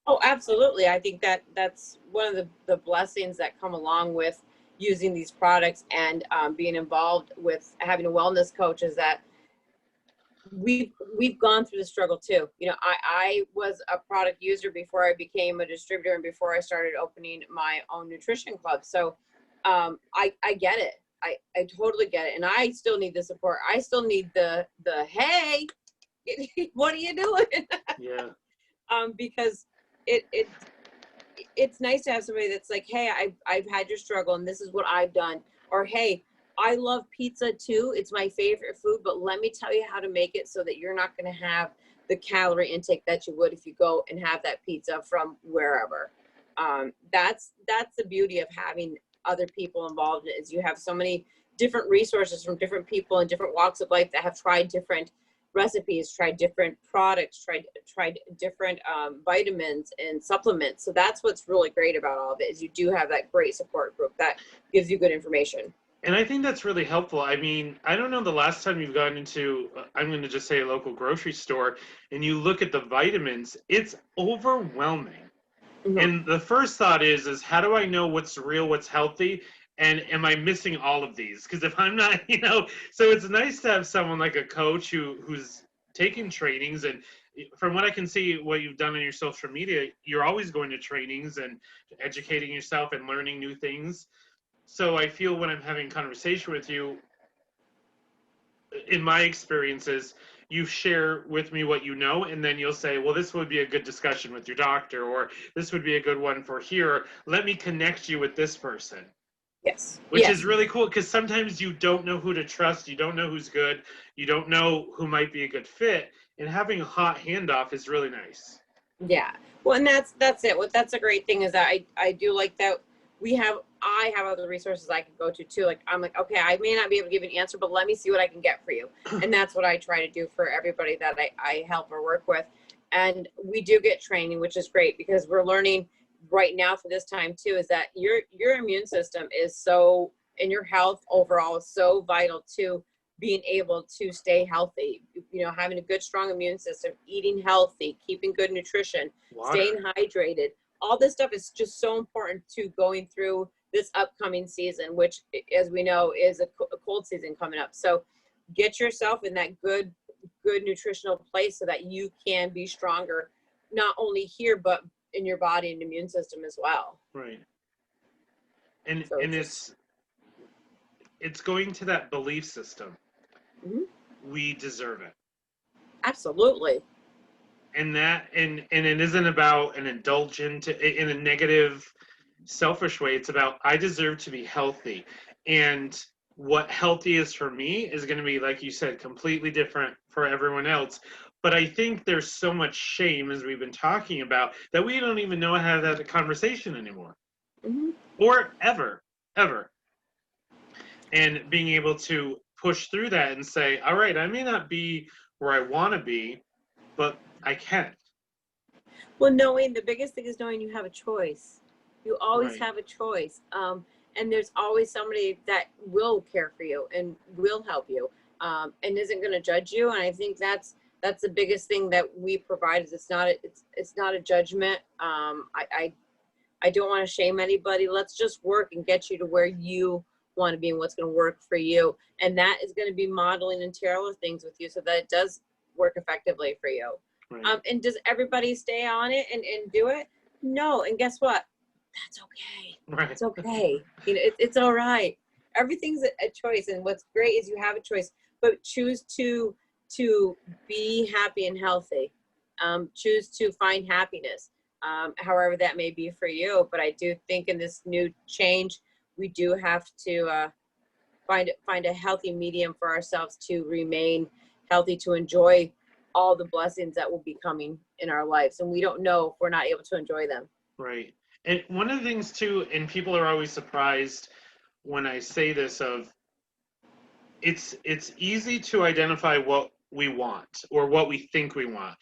Oh, absolutely. I think that's one of the blessings that come along with using these products and being involved with having a wellness coach, is that we've gone through the struggle too. You know, I was a product user before I became a distributor and before I started opening my own nutrition club. So I get it. I totally get it. And I still need the support. I still need the hey, what are you doing? Yeah. Because it's nice to have somebody that's like, hey, I've had your struggle and this is what I've done. Or, hey, I love pizza too. It's my favorite food, but let me tell you how to make it so that you're not going to have the calorie intake that you would if you go and have that pizza from wherever. That's the beauty of having other people involved, is you have so many different resources from different people in different walks of life that have tried different recipes, tried different products, tried different vitamins and supplements. So that's what's really great about all of it, is you do have that great support group that gives you good information. And I think that's really helpful. I mean, I don't know the last time you've gone into, I'm going to just say a local grocery store, and you look at the vitamins, it's overwhelming. Mm-hmm. And the first thought is how do I know what's real, what's healthy? And am I missing all of these? Because if I'm not, so it's nice to have someone like a coach who's taking trainings. And from what I can see, what you've done on your social media, you're always going to trainings and educating yourself and learning new things. So I feel when I'm having conversation with you, in my experiences, you share with me what you know, and then you'll say, well, this would be a good discussion with your doctor, or this would be a good one for here. Let me connect you with this person. Yes. Which is really cool, because sometimes you don't know who to trust. You don't know who's good. You don't know who might be a good fit. And having a hot handoff is really nice. Yeah. Well, and that's it. What that's a great thing is that I do like that I have other resources I can go to too. Like, I'm like, okay, I may not be able to give you an answer, but let me see what I can get for you. And that's what I try to do for everybody that I help or work with. And we do get training, which is great, because we're learning right now for this time too, is that your immune system is so, and your health overall is so vital to being able to stay healthy. You know, having a good, strong immune system, eating healthy, keeping good nutrition, staying hydrated. All this stuff is just so important to going through this upcoming season, which, as we know, is a cold season coming up. So get yourself in that good nutritional place so that you can be stronger, not only here, but in your body and immune system as well. Right. And So and it's going to that belief system. Mm-hmm. We deserve it. Absolutely. And it isn't about an indulgent in a negative, selfish way. It's about, I deserve to be healthy. And what healthy is for me is going to be, like you said, completely different for everyone else. But I think there's so much shame, as we've been talking about, that we don't even know how to have that conversation anymore. Mm-hmm. Or ever. And being able to push through that and say, all right, I may not be where I want to be, but I can. Well, the biggest thing is knowing you have a choice. You always have a choice. And there's always somebody that will care for you and will help you, and isn't going to judge you. And I think that's the biggest thing that we provide, is it's not a judgment. I don't want to shame anybody. Let's just work and get you to where you want to be and what's going to work for you. And that is going to be modeling and tailor things with you so that it does work effectively for you. Right. And does everybody stay on it and do it? No. And guess what? That's okay. Right. It's okay. It's all right. Everything's a choice. And what's great is you have a choice, but choose to be happy and healthy. Choose to find happiness, however that may be for you. But I do think in this new change, we do have to find a healthy medium for ourselves to remain healthy, to enjoy all the blessings that will be coming in our lives. And we don't know if we're not able to enjoy them. Right. And one of the things too, and people are always surprised when I say this, of it's easy to identify what we want or what we think we want,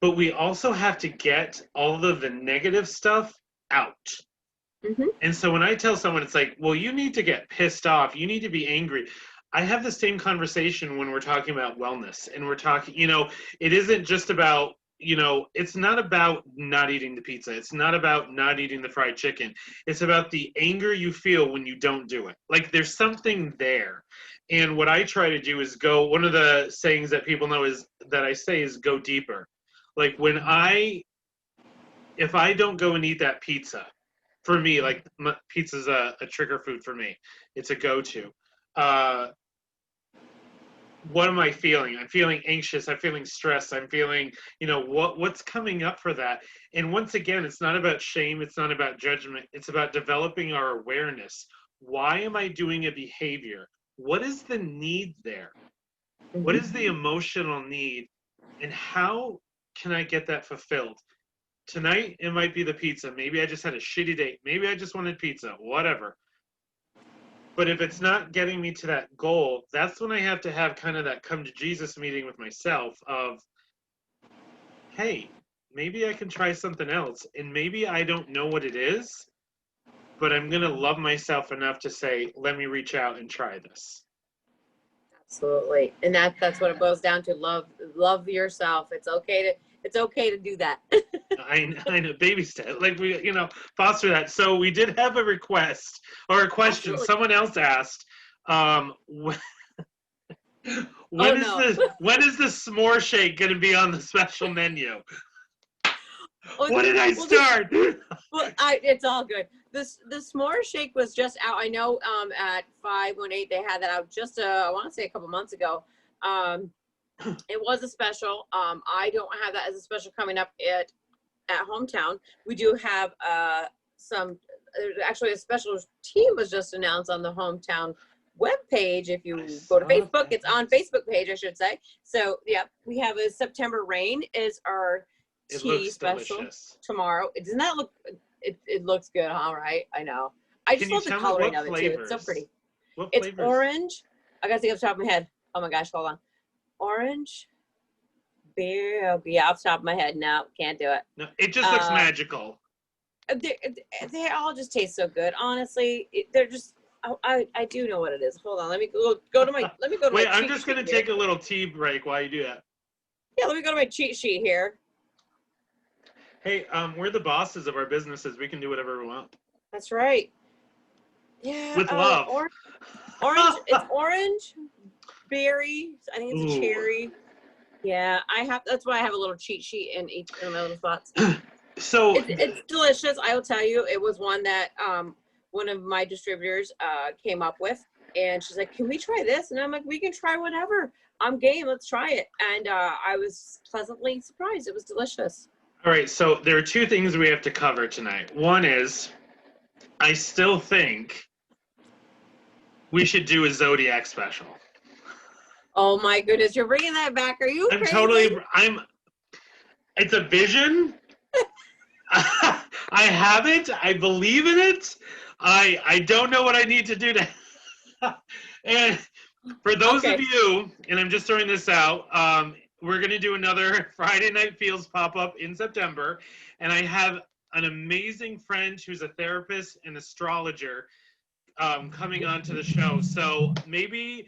but we also have to get all of the negative stuff out. Mm-hmm. And so when I tell someone, it's like, well, you need to get pissed off, you need to be angry. I have the same conversation when we're talking about wellness, and we're talking, it isn't just about, it's not about not eating the pizza. It's not about not eating the fried chicken. It's about the anger you feel when you don't do it. Like, there's something there. And what I try to do is go, one of the sayings that people know is that I say is go deeper. Like if I don't go and eat that pizza, for me, like pizza's a trigger food for me. It's a go-to. Uh, what am I feeling? I'm feeling anxious. I'm feeling stressed. I'm feeling, what's coming up for that. And once again, it's not about shame. It's not about judgment. It's about developing our awareness. Why am I doing a behavior? What is the need there? What is the emotional need? And how can I get that fulfilled? Tonight, it might be the pizza. Maybe I just had a shitty date. Maybe I just wanted pizza, whatever. But if it's not getting me to that goal, that's when I have to have kind of that come to Jesus meeting with myself of, hey, maybe I can try something else. And maybe I don't know what it is, but I'm going to love myself enough to say, let me reach out and try this. Absolutely. And that's what it boils down to. Love yourself. It's okay to do that. I know, baby step. Like foster that. So we did have a request or a question. Absolutely. Someone else asked, when is the s'more shake going to be on the special menu? What did I start? It's all good. The s'more shake was just out. I know at 518 they had that out just I want to say a couple months ago. It was a special. I don't have that as a special coming up at Hometown. We do have actually a special team was just announced on the Hometown webpage. If you go to Facebook, it's on Facebook page, I should say. So yeah, we have a September Rain is our tea special delicious. Tomorrow. Doesn't that look? It looks good, all right. I know. I just love the coloring of it too. It's so pretty. It's orange. I gotta think off the top of my head. Oh my gosh, hold on. Orange, beer. Yeah, off the top of my head. No, can't do it. No, it just looks magical. They all just taste so good. Honestly, they're just. I do know what it is. Hold on. Let me go to my. Let me go to Wait, my. I'm just gonna take a little tea break while you do that. Yeah, let me go to my cheat sheet here. Hey, we're the bosses of our businesses. We can do whatever we want. That's right. Yeah. With love. Orange. It's orange. Berry. I think it's a cherry. Yeah, that's why I have a little cheat sheet in each of my little spots. So it's delicious. I will tell you, it was one that one of my distributors came up with, and she's like, "Can we try this?" And I'm like, "We can try whatever. I'm game. Let's try it." And I was pleasantly surprised. It was delicious. All right, so there are two things we have to cover tonight. One is, I still think we should do a Zodiac special. Oh my goodness, you're bringing that back. Are you crazy? It's a vision. I have it. I believe in it. I don't know what I need to do to. And for those of you, and I'm just throwing this out, we're going to do another Friday Night Feels pop-up in September. And I have an amazing friend who's a therapist and astrologer coming on to the show. So maybe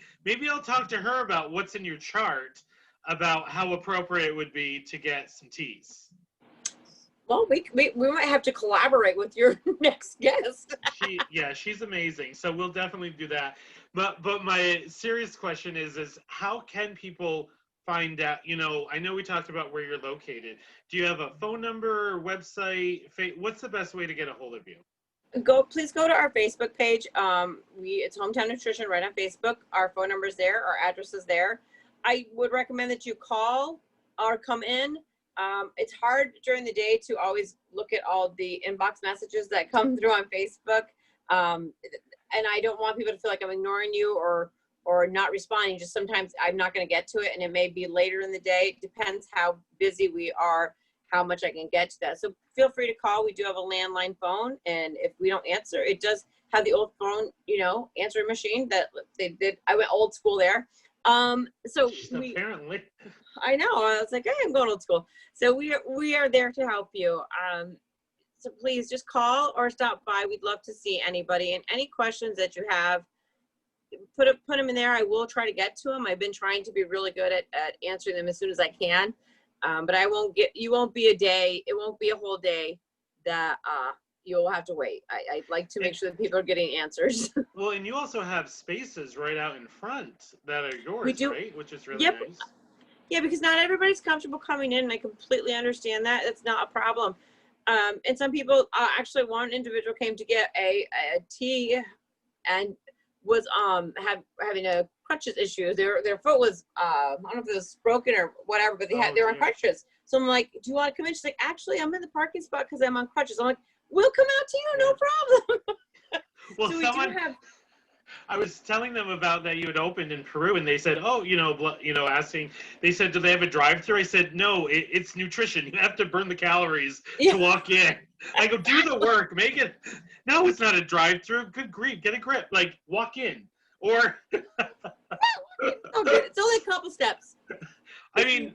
I'll talk to her about what's in your chart, about how appropriate it would be to get some teas. Well, we might have to collaborate with your next guest. She's amazing. So we'll definitely do that. But my serious question is how can people find out? I know we talked about where you're located. Do you have a phone number, website? What's the best way to get a hold of you? Please go to our Facebook page. It's Hometown Nutrition right on Facebook. Our phone number is there. Our address is there. I would recommend that you call or come in. It's hard during the day to always look at all the inbox messages that come through on Facebook. And I don't want people to feel like I'm ignoring you or not responding. Just sometimes I'm not going to get to it, and it may be later in the day. It depends how busy we are, how much I can get to that. So feel free to call. We do have a landline phone, and if we don't answer, it does have the old phone, answering machine that they did. I went old school there. Apparently. I know. I was like, hey, I'm going old school. So we are there to help you. So please just call or stop by. We'd love to see anybody, and any questions that you have, put them in there. I will try to get to them. I've been trying to be really good at answering them as soon as I can. But you won't be a day. It won't be a whole day that you'll have to wait. I like to make sure that people are getting answers. Well, and you also have spaces right out in front that are yours, We do. right? Which is really Yep. nice. Yeah, because not everybody's comfortable coming in, and I completely understand that. It's not a problem. And some people, actually, one individual came to get a tea and was having a crutches issue. Their foot was I don't know if it was broken or whatever, but they were on crutches. So I'm like, do you want to come in? She's like, actually, I'm in the parking spot because I'm on crutches. I'm like, we'll come out to you, no problem. Well, So I was telling them about that you had opened in Peru, and they said, "Oh, asking." They said, "Do they have a drive-through?" I said, "No, it's nutrition. You have to burn the calories to walk in." I go, "Do the work, make it." No, it's not a drive-through. Good grief, get a grip. Like, walk in, or. It's only a couple steps. I mean,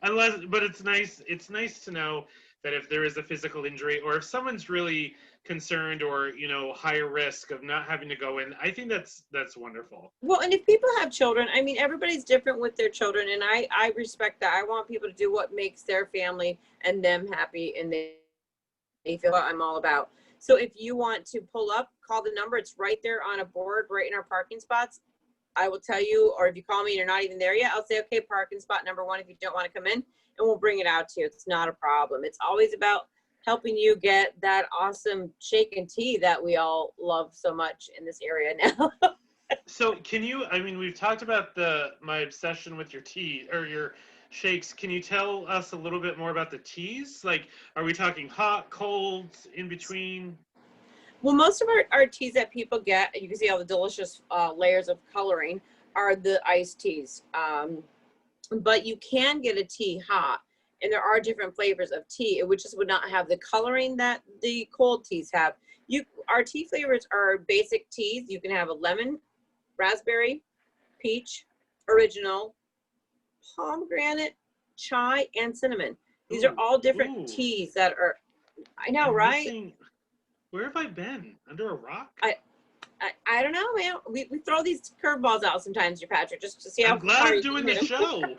but it's nice. It's nice to know that if there is a physical injury, or if someone's really concerned or higher risk of not having to go in, I think that's wonderful. Well, and if people have children, I mean, everybody's different with their children, and I respect that. I want people to do what makes their family and them happy, and they feel what I'm all about. So if you want to pull up, call the number. It's right there on a board, right in our parking spots. I will tell you, or if you call me and you're not even there yet, I'll say, okay, parking spot number 1 if you don't want to come in, and we'll bring it out to you. It's not a problem. It's always about helping you get that awesome shake and tea that we all love so much in this area now. So we've talked about my obsession with your tea or your shakes. Can you tell us a little bit more about the teas? Like, are we talking hot, cold, in between? Well, most of our teas that people get, you can see all the delicious layers of coloring, are the iced teas. But you can get a tea hot, and there are different flavors of tea, which just would not have the coloring that the cold teas have. Our tea flavors are basic teas. You can have a lemon, raspberry, peach, original, pomegranate, chai, and cinnamon. These are all different teas that are, I know, right? Where have I been? Under a rock? I don't know, man. We throw these curveballs out sometimes, Patrick, just to see how. I'm glad I'm doing the show.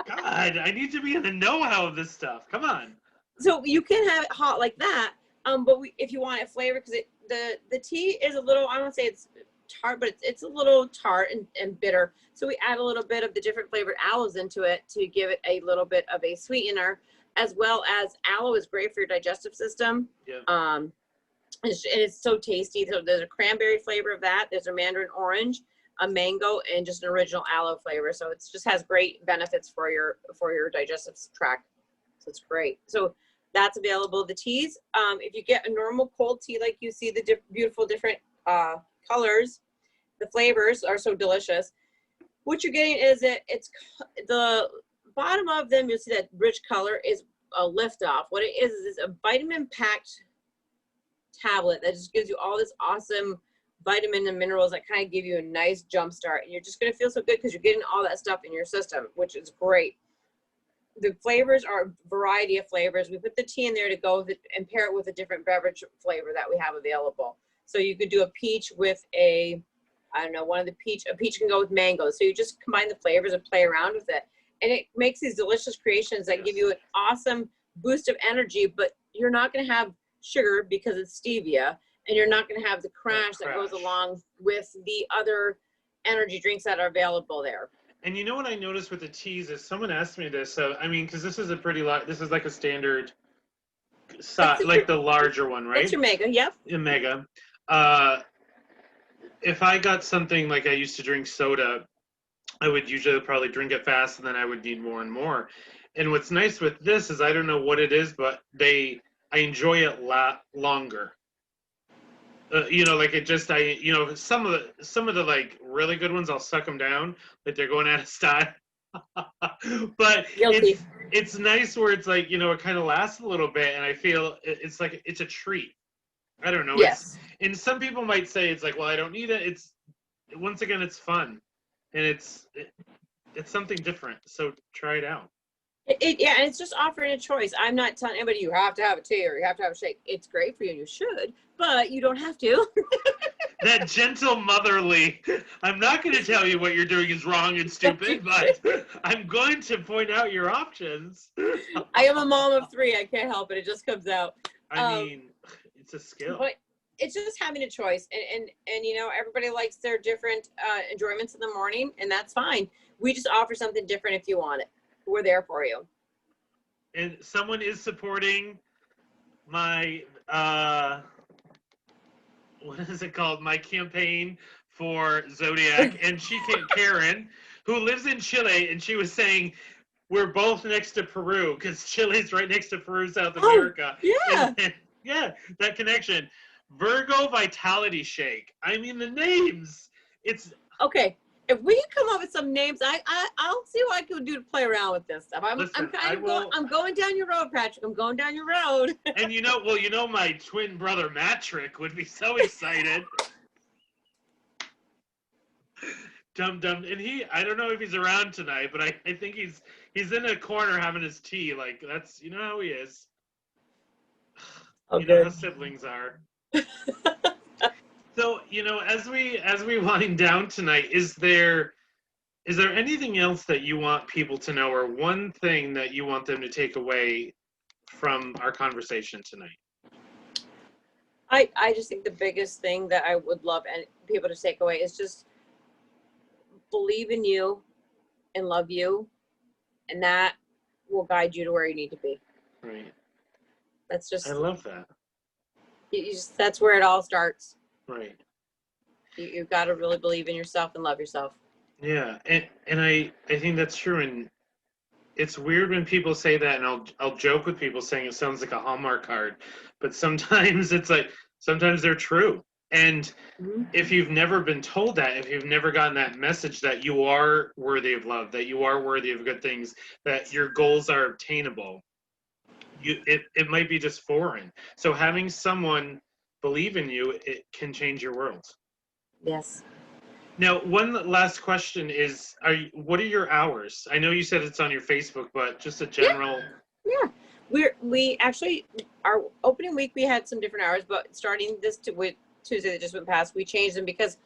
God, I need to be in the know-how of this stuff. Come on. So you can have it hot like that, but if you want it flavored, because the tea is a little, I won't say it's tart, but it's a little tart and bitter. So we add a little bit of the different flavored aloes into it to give it a little bit of a sweetener, as well as aloe is great for your digestive system. Yeah. It's so tasty. So there's a cranberry flavor of that. There's a mandarin orange, a mango, and just an original aloe flavor. So it just has great benefits for your digestive tract. So it's great. So that's available. The teas, if you get a normal cold tea, like you see the beautiful different colors, the flavors are so delicious. What you're getting is it's the bottom of them. You'll see that rich color is a lift off. What it is a vitamin packed tablet that just gives you all this awesome vitamin and minerals that kind of give you a nice jump start, and you're just going to feel so good because you're getting all that stuff in your system, which is great. The flavors are a variety of flavors. We put the tea in there to go with it and pair it with a different beverage flavor that we have available. So you could do a peach with a peach can go with mango. So you just combine the flavors and play around with it, and it makes these delicious creations that give you an awesome boost of energy, but you're not going to have sugar because it's stevia, and you're not going to have the crash that goes along with the other energy drinks that are available there. And you know what I noticed with the teas is someone asked me this. Because this is this is like a standard size, like the larger one, right? That's your mega, yep. A mega. If I got something like I used to drink soda, I would usually probably drink it fast, and then I would need more and more. And what's nice with this is I don't know what it is, but I enjoy it longer. Some of the like really good ones, I'll suck them down, like they're going out of style. But it's nice where it's like, it kind of lasts a little bit, and I feel it's like it's a treat. I don't know. Yes. And some people might say it's like, well, I don't need it. Once again, it's fun, and it's something different. So try it out. Yeah, and it's just offering a choice. I'm not telling anybody you have to have a tea or you have to have a shake. It's great for you and you should, but you don't have to. That gentle motherly, I'm not going to tell you what you're doing is wrong and stupid, but I'm going to point out your options. I am a mom of 3. I can't help it. It just comes out. I mean, It's a skill. But it's just having a choice, and you know, everybody likes their different enjoyments in the morning, and that's fine. We just offer something different if you want it. We're there for you. And someone is supporting my what is it called? My campaign for Zodiac, and Karen, who lives in Chile, and she was saying we're both next to Peru because Chile's right next to Peru, South America. Yeah. And yeah, that connection. Virgo Vitality Shake. I mean, the names. It's okay. If we can come up with some names, I'll see what I can do to play around with this stuff. I'm going down your road, Patrick. I'm going down your road. And you know, my twin brother Matrick would be so excited. Dum Dum, and I don't know if he's around tonight, but I think he's in a corner having his tea. Like, that's, you know how he is. Okay. You know how siblings are. So, you know, as we wind down tonight, is there anything else that you want people to know, or one thing that you want them to take away from our conversation tonight? I just think the biggest thing that I would love and people to take away is just believe in you and love you, and that will guide you to where you need to be. Right. That's just, I love that. That's where it all starts. Right. You've got to really believe in yourself and love yourself. Yeah, and I think that's true, and it's weird when people say that, and I'll joke with people saying it sounds like a Hallmark card, but sometimes it's like, sometimes they're true. And if you've never been told that, if you've never gotten that message that you are worthy of love, that you are worthy of good things, that your goals are obtainable, it might be just foreign. So having someone believe in you, it can change your world. Yes. Now, one last question is, what are your hours? I know you said it's on your Facebook, but just a general. Yeah. We actually, our opening week, we had some different hours, but starting with Tuesday that just went past, we changed them because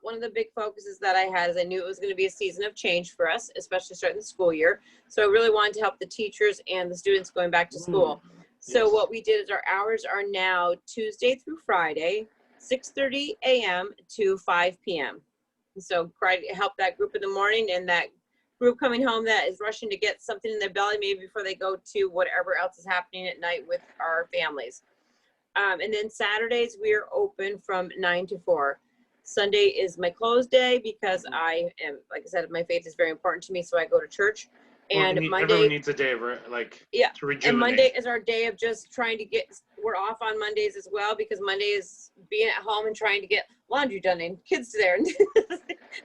one of the big focuses that I had is I knew it was going to be a season of change for us, especially starting the school year. So I really wanted to help the teachers and the students going back to school. So what we did is our hours are now Tuesday through Friday, 6:30 a.m. to 5 p.m. So help that group in the morning and that group coming home that is rushing to get something in their belly maybe before they go to whatever else is happening at night with our families. And then Saturdays we are open from 9 to 4. Sunday is my closed day because I am, like I said, my faith is very important to me, so I go to church. And Monday, everyone needs a day of to rejuvenate. And Monday is our day of just trying to we're off on Mondays as well because Monday is being at home and trying to get laundry done and kids there and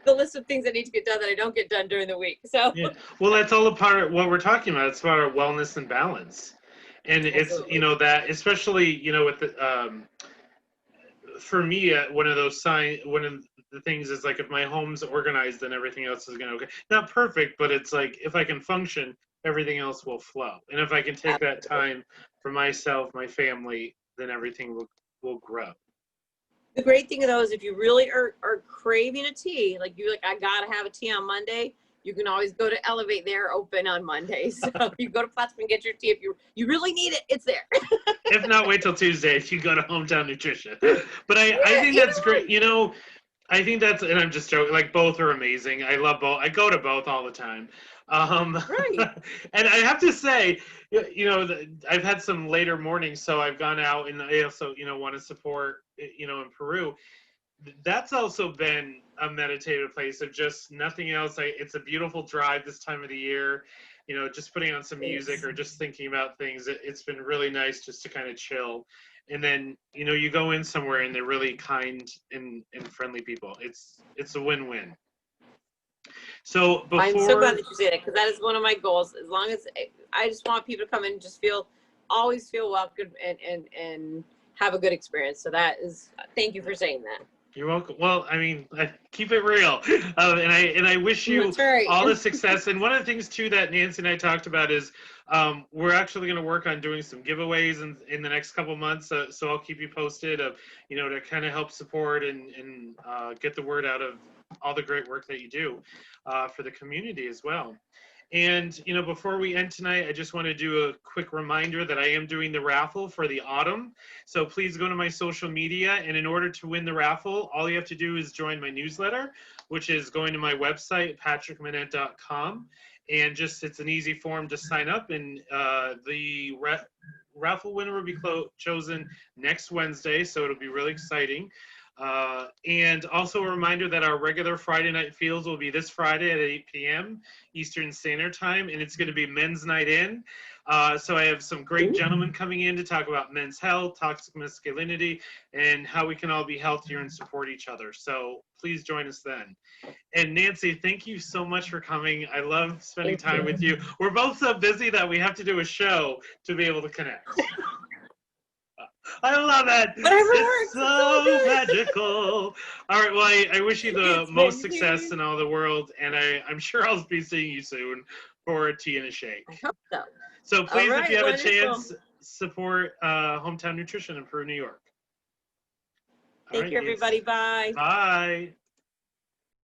the list of things that need to get done that I don't get done during the week. So yeah. Well, that's all a part of what we're talking about. It's about our wellness and balance. And it's, you know, that especially, you know, with the, for me, one of the things is like if my home's organized, then everything else is going to okay. Not perfect, but it's like if I can function, everything else will flow. And if I can take that time for myself, my family, then everything will grow. The great thing of those, if you really are craving a tea, like you're like, I gotta have a tea on Monday, you can always go to Elevate. They're open on Mondays. So you go to Plattsburgh and get your tea. If you really need it, it's there. If not, wait till Tuesday if you go to Hometown Nutrition. But I think that's great. You know, I think that's, and I'm just joking, like both are amazing. I love both. I go to both all the time. Right. And I have to say, you know, I've had some later mornings, so I've gone out and I also, you know, want to support, you know, in Peru. That's also been a meditative place of just nothing else. It's a beautiful drive this time of the year, you know, just putting on some music or just thinking about things. It's been really nice just to kind of chill. And then, you know, you go in somewhere and they're really kind and friendly people. It's a win-win. So before, I'm so glad that you say that because that is one of my goals. As long as I just want people to come in and just always feel welcome and have a good experience. So that is, thank you for saying that. You're welcome. Well, I mean, keep it real, and I wish you all the success. And one of the things too that Nancy and I talked about is we're actually going to work on doing some giveaways in the next couple months. So I'll keep you posted of, you know, to kind of help support and get the word out of all the great work that you do for the community as well. And, you know, before we end tonight, I just want to do a quick reminder that I am doing the raffle for the autumn. So please go to my social media. And in order to win the raffle, all you have to do is join my newsletter, which is going to my website, patrickmonette.com. And just, it's an easy form to sign up. And the raffle winner will be chosen next Wednesday. So it'll be really exciting. And also a reminder that our regular Friday Night Feels will be this Friday at 8 p.m. Eastern Standard Time, and it's going to be Men's Night In. So I have some great gentlemen coming in to talk about men's health, toxic masculinity, and how we can all be healthier and support each other. So please join us then. And Nancy, thank you so much for coming. I love spending time with you. We're both so busy that we have to do a show to be able to connect. I love it. Whatever It's works. so magical. All right. Well, I wish you the It's most been success here. in all the world, and I'm sure I'll be seeing you soon for a tea and a shake. I hope so. So please, All if you have right, a chance, support Hometown Nutrition in Peru, New York. All Thank right, you, everybody. Bye. Bye.